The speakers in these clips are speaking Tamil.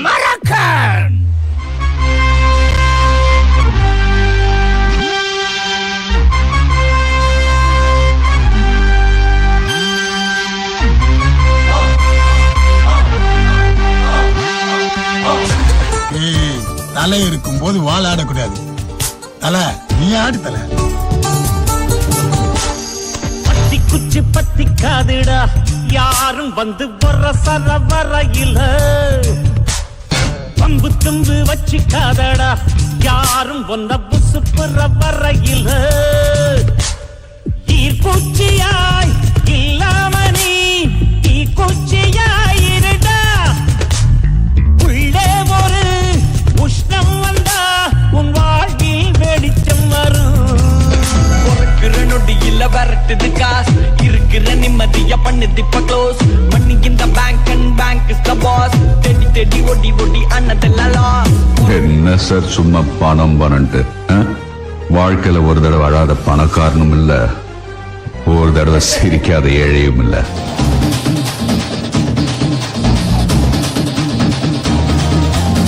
மறக்கன் தலை இருக்கும் போது வால் ஆடக்கூடாது. தலை நீ ஆடு தலை. பத்தி குச்சி பத்தி காதுடா யாரும் வந்து வர சர வரையில பம்பு தும்பு வச்சு காதடா யாரும் ஒன்ன புசு புற வரையில ஈர்ப்பூச்சியாய் இல்லாம நீ தீக்குச்சியாய் இருடா உள்ளே ஒரு உஷ்ணம் வந்தா உன் வாழ்வில் வெளிச்சம் வரும். பொறுக்கிற நொடி இல்ல வரட்டுது காசு இருக்கிற நிம்மதிய பண்ணுது இப்ப க்ளோஸ் மணி இந்த bank and bank is the boss தேடி தேடி ஒடி ஒடி அண்ணதெல்லாம் என்ன சார் சும்மா பணம் பணன்ட்டு வாழ்க்கையில ஒரு தடவை அழாத பணக்காரனும் இல்ல ஒரு தடவை சிரிக்காத ஏழையும் இல்ல.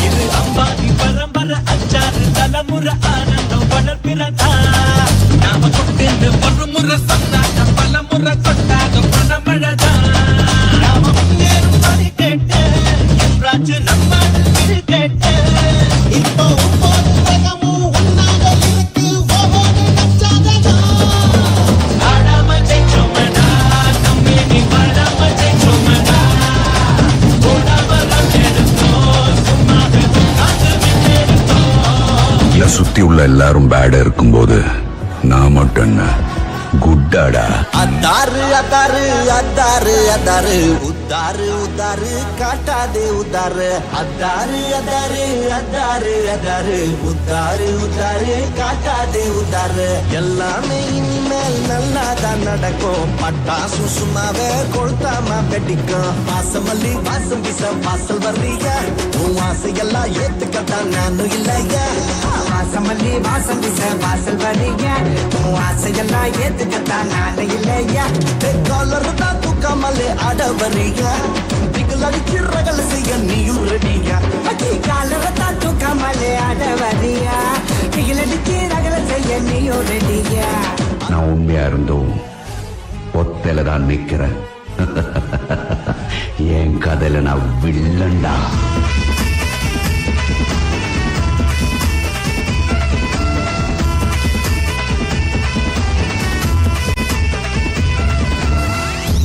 இது அம்பாதி பரம்பரை அச்சாறு தலைமுறை ஆனந்தம் வளர்ப்பிறதா நாம கொண்டு ஒரு முறை சொன்னாங்க பல முறை கொண்டாங்க பணமழதா நாம முன்னேறும் பணி கேட்டு என்றாச்சு நம்ம கேட்டு இப்போ சுத்தி உள்ள எல்லாரும் பேடா இருக்கும்போது நான் மட்டும் என்ன குட்டாடா. அதாரு அதாரு அதாரு அதாரு உத்தாரு உத்தாரு காட்டாதே உத்தாரு அதாரு அதாரு அதாரு அதாரு உத்தாரு உத்தாரு காட்டாதே உத்தாரு எல்லாமே இனிமேல் நல்லாதான் நடக்கும் பட்டாசு சும்மாவே கொளுத்தாம வெடிக்கும் வாசமல்லி வாசம் வீச வாசல் வர்றீங்க உன் ஆசையெல்லாம் ஏத்துக்கத்தான் நானும் இல்லையா வாசமல்லி வாசம் வீச வாசல் வர்றீங்க உன் ஆசையெல்லாம் ஏத்துக்கத்தான் நானும் இல்லையா காலர் தான் தூக்காமலே ஆட வர்றீங்க திகழடிச்சு ரகல செய்ய நீயும் ரெடியா காலர் தான் தூக்காமலே ஆட வர்றீங்க திகழடிச்சு ரகல செய்ய நீயும் ரெடியா. நான் உண்மையா இருந்தோம் ஒத்தையில தான் நிக்கிறேன். என் கதையில நான் வில்லண்டா.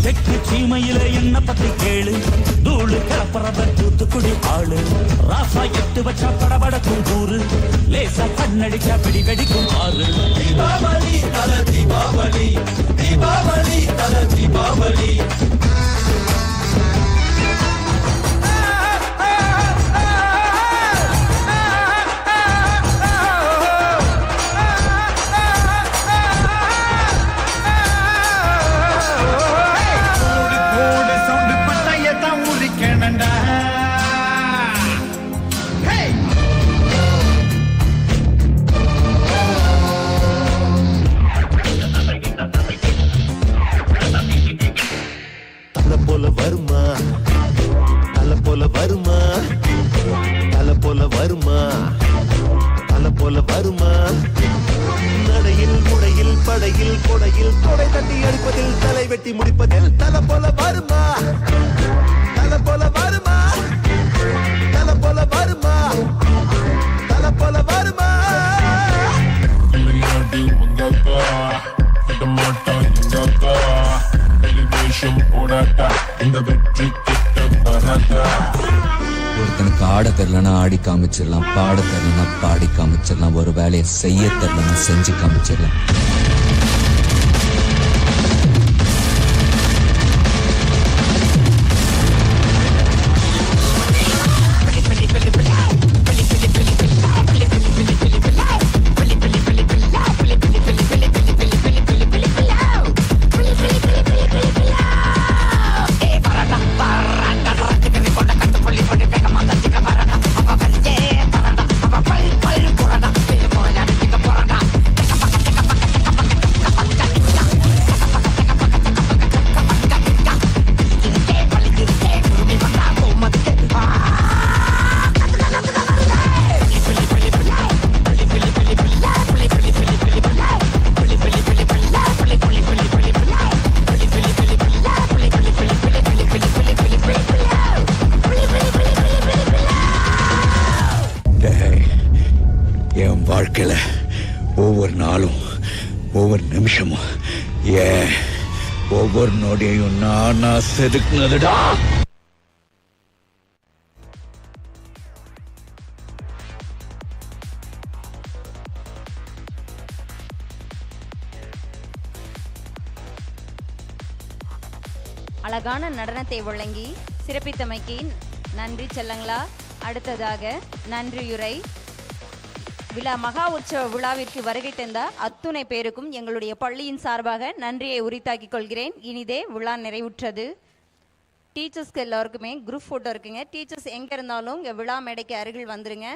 தெற்கு சீமையில என்ன பத்தி கேளு தூளு கலப்பறத தூத்துக்குடி ஆளு ராசா எட்டு வச்சா படபடக்கும் கூறு லேசா கண்ணடிச்சா பிடி வெடிக்கும் ஆறு தீபாவளி தல தீபாவளி தீபாவளி தல தீபாவளி நடையில் முடையில் படையில் கொடையில் கொடை தட்டி அடிப்பதில் தலை வெட்டி முடிப்பதில் தல போல வருமா தல போல வருமா தல போல வருமா தல போல வருமா. ஒருத்தனுக்கு ஆட தெரியலனா ஆடி காமிச்சிடலாம், பாட தெரியலனா பாடி காமிச்சிடலாம், ஒரு வேலையை செய்ய தெரியலனா செஞ்சு காமிச்சிடலாம். வாழ்க்கையில ஒவ்வொரு நாளும் ஒவ்வொரு நிமிஷமும் ஏன் ஒவ்வொரு நொடியையும் நான் செதுக்குனதுடா. அழகான நடனத்தை வழங்கி சிறப்பித்தமைக்கு நன்றி செல்லங்களா. அடுத்ததாக நன்றியுரை. மகா உற்சவ விழாவிற்கு வருகை தந்த அத்துணை பேருக்கும் எங்களுடைய பள்ளியின் சார்பாக நன்றியை உரித்தாக்கிக் கொள்கிறேன். இனிதே விழா நிறைவுற்றது. டீச்சர்ஸ்க்கு எல்லாருக்குமே குரூப் ஃபோட்டோ இருக்குங்க. டீச்சர்ஸ் எங்கே இருந்தாலும் இங்கே விழா மேடைக்கு அருகில் வந்துருங்க.